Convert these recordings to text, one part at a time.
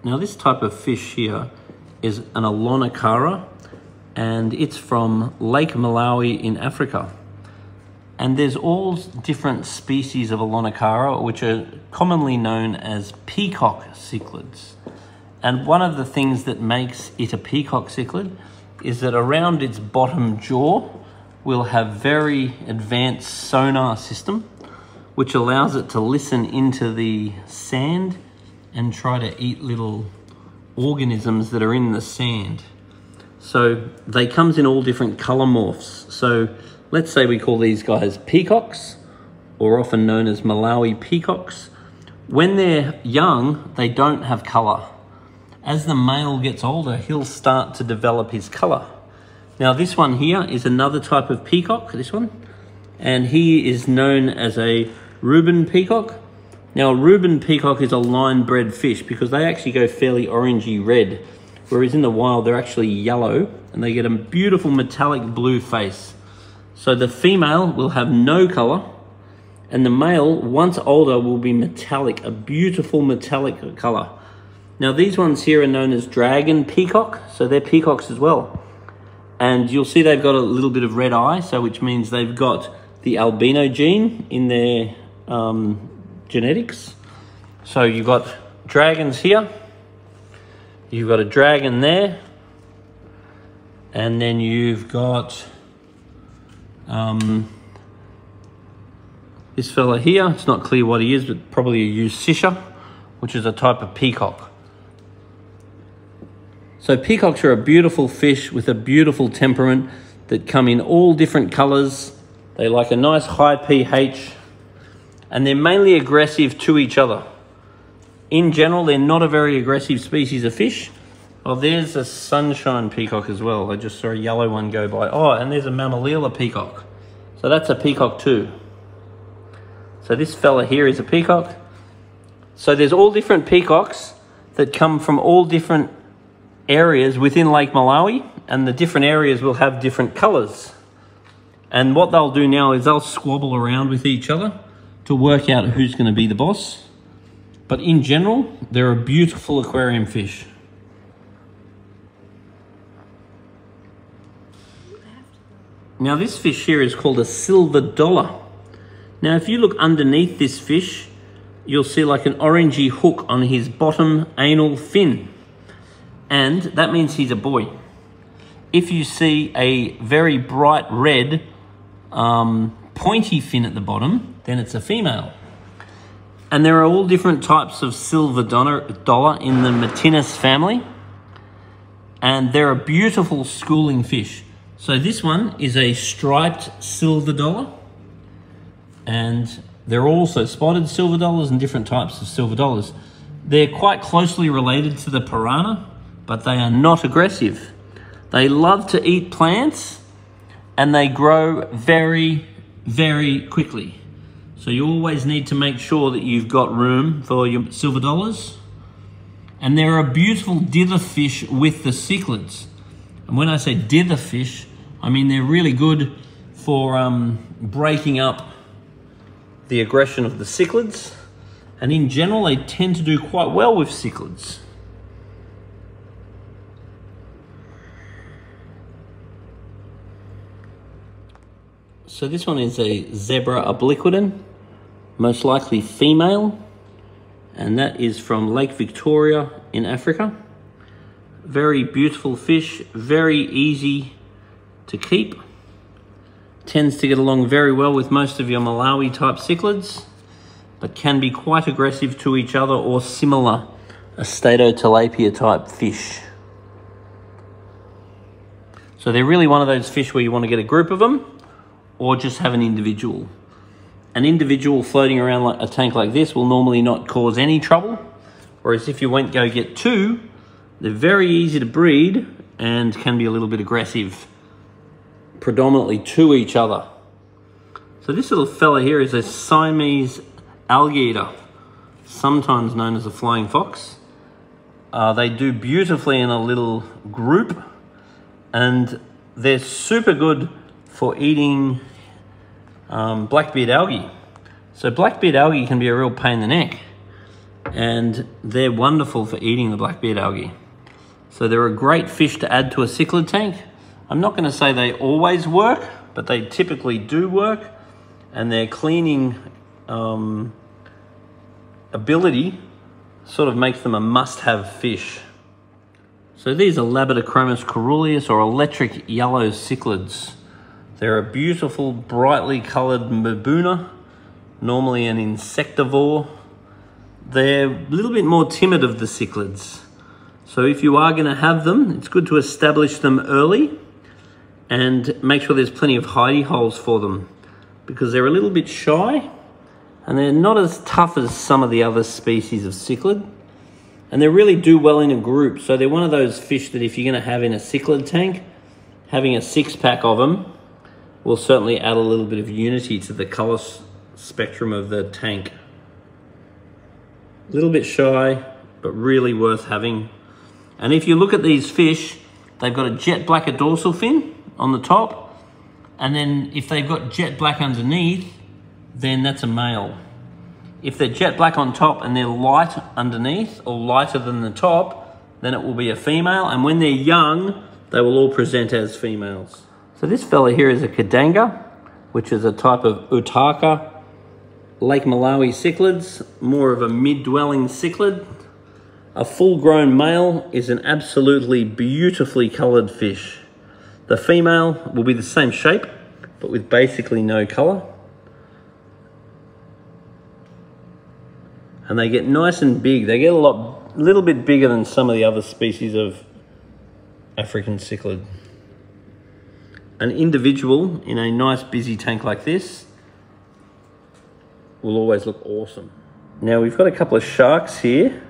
Now this type of fish here is an Acara, and it's from Lake Malawi in Africa. And there's all different species of Acara, which are commonly known as Peacock Cichlids. And one of the things that makes it a Peacock Cichlid is that around its bottom jaw will have very advanced sonar system, which allows it to listen into the sand and try to eat little organisms that are in the sand. So they comes in all different color morphs. So let's say we call these guys peacocks, or often known as Malawi peacocks. When they're young, they don't have color. As the male gets older, he'll start to develop his color. Now this one here is another type of peacock, this one, and he is known as a Reuben peacock. Now a Reuben peacock is a line-bred fish because they actually go fairly orangey red, whereas in the wild they're actually yellow and they get a beautiful metallic blue face. So the female will have no color, and the male, once older, will be metallic, a beautiful metallic color. Now these ones here are known as dragon peacock, so they're peacocks as well. And you'll see they've got a little bit of red eye, so which means they've got the albino gene in their genetics. So you've got dragons here, you've got a dragon there, and then you've got this fella here. It's not clear what he is, but probably a Eusisha, which is a type of peacock. So peacocks are a beautiful fish with a beautiful temperament that come in all different colors. They like a nice high pH, and they're mainly aggressive to each other. In general, they're not a very aggressive species of fish. Oh, there's a sunshine peacock as well. I just saw a yellow one go by. Oh, and there's a Mammalila peacock. So that's a peacock too. So this fella here is a peacock. So there's all different peacocks that come from all different areas within Lake Malawi, and the different areas will have different colors. And what they'll do now is they'll squabble around with each other to work out who's going to be the boss. But in general, they're a beautiful aquarium fish. Now this fish here is called a silver dollar. Now if you look underneath this fish, you'll see like an orangey hook on his bottom anal fin. And that means he's a boy. If you see a very bright red pointy fin at the bottom, then it's a female. And there are all different types of silver dollar in the Matinus family. And they're a beautiful schooling fish. So this one is a striped silver dollar. And there are also spotted silver dollars and different types of silver dollars. They're quite closely related to the piranha, but they are not aggressive. They love to eat plants, and they grow very, very quickly. So you always need to make sure that you've got room for your silver dollars. And they're a beautiful dither fish with the cichlids. And when I say dither fish, I mean they're really good for breaking up the aggression of the cichlids. And in general, they tend to do quite well with cichlids. So this one is a zebra obliquiden, most likely female, and that is from Lake Victoria in Africa. Very beautiful fish, very easy to keep. Tends to get along very well with most of your Malawi type cichlids, but can be quite aggressive to each other or similar Astatotilapia type fish. So they're really one of those fish where you want to get a group of them, or just have an individual. An individual floating around like a tank like this will normally not cause any trouble, whereas if you go get two, they're very easy to breed and can be a little bit aggressive, predominantly to each other. So this little fella here is a Siamese alligator, sometimes known as a flying fox. They do beautifully in a little group, and they're super good for eating blackbeard algae. So blackbeard algae can be a real pain in the neck. and they're wonderful for eating the blackbeard algae. So they're a great fish to add to a cichlid tank. I'm not going to say they always work, but they typically do work, and their cleaning ability sort of makes them a must-have fish. So these are Labidochromis coeruleus, or electric yellow cichlids. They're a beautiful, brightly coloured mbuna, normally an insectivore. They're a little bit more timid of the cichlids. So if you are going to have them, it's good to establish them early and make sure there's plenty of hidey holes for them, because they're a little bit shy and they're not as tough as some of the other species of cichlid. And they really do well in a group. So they're one of those fish that if you're going to have in a cichlid tank, having a 6-pack of them will certainly add a little bit of unity to the colour spectrum of the tank. A little bit shy, but really worth having. And if you look at these fish, they've got a jet black dorsal fin on the top, and then if they've got jet black underneath, then that's a male. If they're jet black on top and they're light underneath, or lighter than the top, then it will be a female, and when they're young, they will all present as females. So this fella here is a kadanga, which is a type of Acara, Lake Malawi cichlids, more of a mid-dwelling cichlid. A full-grown male is an absolutely beautifully coloured fish. The female will be the same shape, but with basically no colour. And they get nice and big. They get a little bit bigger than some of the other species of African cichlid. An individual in a nice busy tank like this will always look awesome. Now we've got a couple of sharks here.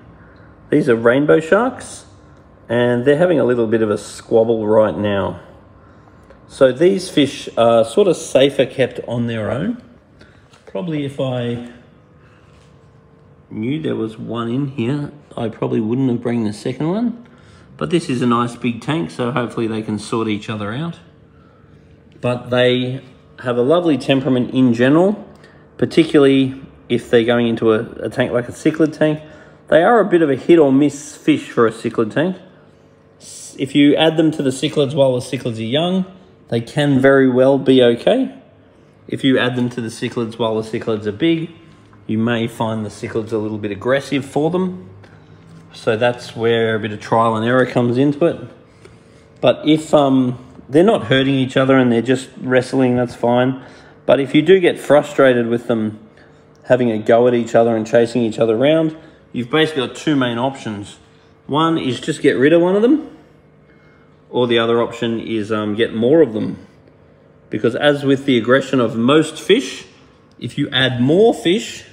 These are rainbow sharks, and they're having a little bit of a squabble right now. So these fish are sort of safer kept on their own. Probably if I knew there was one in here, I probably wouldn't have brought the second one. But this is a nice big tank, so hopefully they can sort each other out. But they have a lovely temperament in general, particularly if they're going into a tank like a cichlid tank. They are a bit of a hit or miss fish for a cichlid tank. If you add them to the cichlids while the cichlids are young, they can very well be okay. If you add them to the cichlids while the cichlids are big, you may find the cichlids a little bit aggressive for them. So that's where a bit of trial and error comes into it. But if they're not hurting each other and they're just wrestling, that's fine. But if you do get frustrated with them having a go at each other and chasing each other around, you've basically got two main options. One is just get rid of one of them, or the other option is get more of them. Because as with the aggression of most fish, if you add more fish,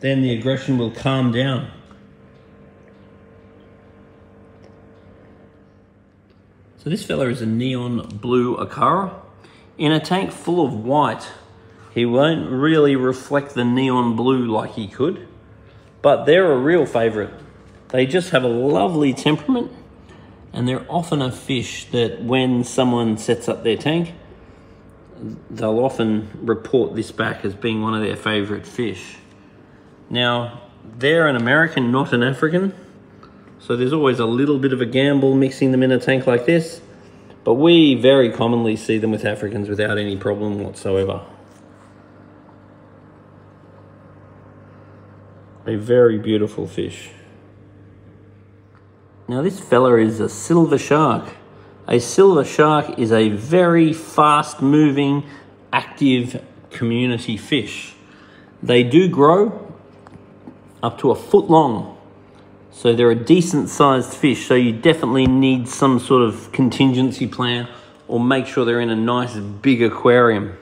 then the aggression will calm down. So this fella is a neon blue Acara. In a tank full of white, he won't really reflect the neon blue like he could, but they're a real favourite. They just have a lovely temperament, and they're often a fish that when someone sets up their tank, they'll often report this back as being one of their favourite fish. Now, they're an American, not an African, so there's always a little bit of a gamble mixing them in a tank like this, but we very commonly see them with Africans without any problem whatsoever. A very beautiful fish. Now this fella is a silver shark. A silver shark is a very fast-moving, active community fish. They do grow up to a foot long, so they're a decent-sized fish, so you definitely need some sort of contingency plan or make sure they're in a nice big aquarium,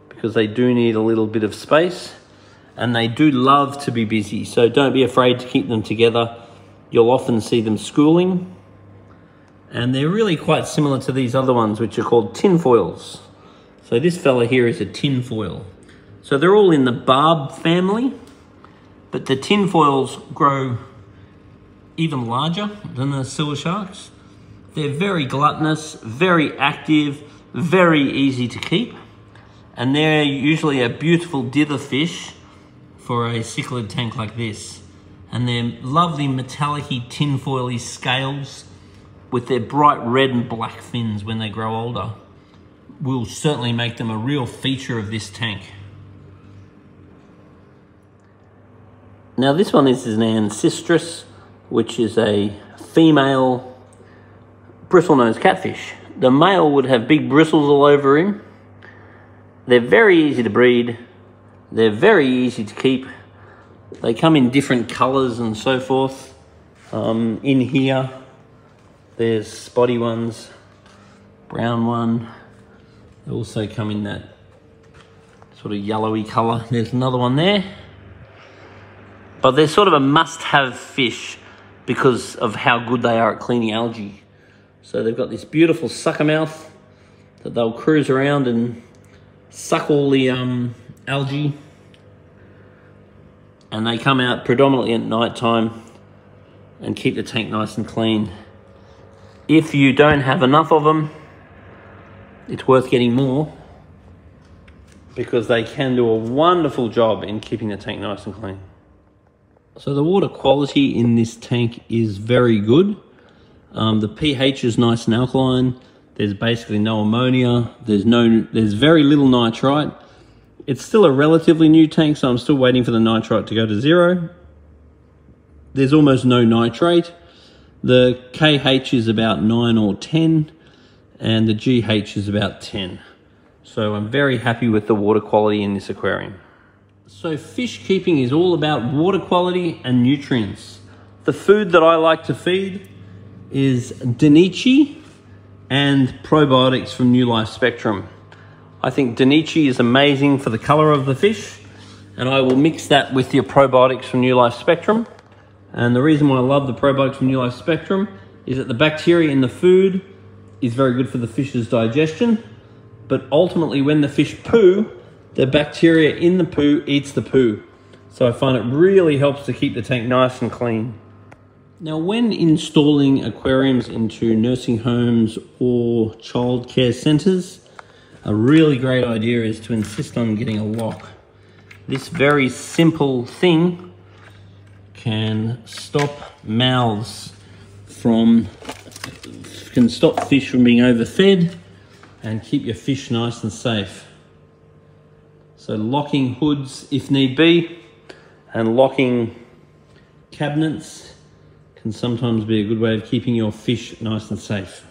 because they do need a little bit of space and they do love to be busy, so don't be afraid to keep them together. You'll often see them schooling, and they're really quite similar to these other ones, which are called tinfoils. So this fella here is a tinfoil. So they're all in the barb family, but the tinfoils grow even larger than the silver sharks. They're very gluttonous, very active, very easy to keep, and they're usually a beautiful dither fish for a cichlid tank like this. and their lovely metallic-y tinfoily scales with their bright red and black fins when they grow older will certainly make them a real feature of this tank. Now this one is an ancestris, which is a female bristlenose catfish. The male would have big bristles all over him. They're very easy to breed. They're very easy to keep. They come in different colours and so forth. In here, there's spotty ones, brown one. They also come in that sort of yellowy colour. There's another one there. But they're sort of a must-have fish because of how good they are at cleaning algae. So they've got this beautiful sucker mouth that they'll cruise around and suck all the algae. And they come out predominantly at night time and keep the tank nice and clean. If you don't have enough of them, it's worth getting more because they can do a wonderful job in keeping the tank nice and clean. So the water quality in this tank is very good. The pH is nice and alkaline. There's basically no ammonia. There's very little nitrite. It's still a relatively new tank, so I'm still waiting for the nitrite to go to 0. There's almost no nitrate. The KH is about 9 or 10, and the GH is about 10. So I'm very happy with the water quality in this aquarium. So fish keeping is all about water quality and nutrients. The food that I like to feed is Danichi and probiotics from New Life Spectrum. I think Danichi is amazing for the color of the fish, and I will mix that with your probiotics from New Life Spectrum. And the reason why I love the probiotics from New Life Spectrum is that the bacteria in the food is very good for the fish's digestion, but ultimately when the fish poo, the bacteria in the poo eats the poo. So I find it really helps to keep the tank nice and clean. Now, when installing aquariums into nursing homes or childcare centres, a really great idea is to insist on getting a lock. This very simple thing can stop can stop fish from being overfed and keep your fish nice and safe. So locking hoods if need be, and locking cabinets can sometimes be a good way of keeping your fish nice and safe.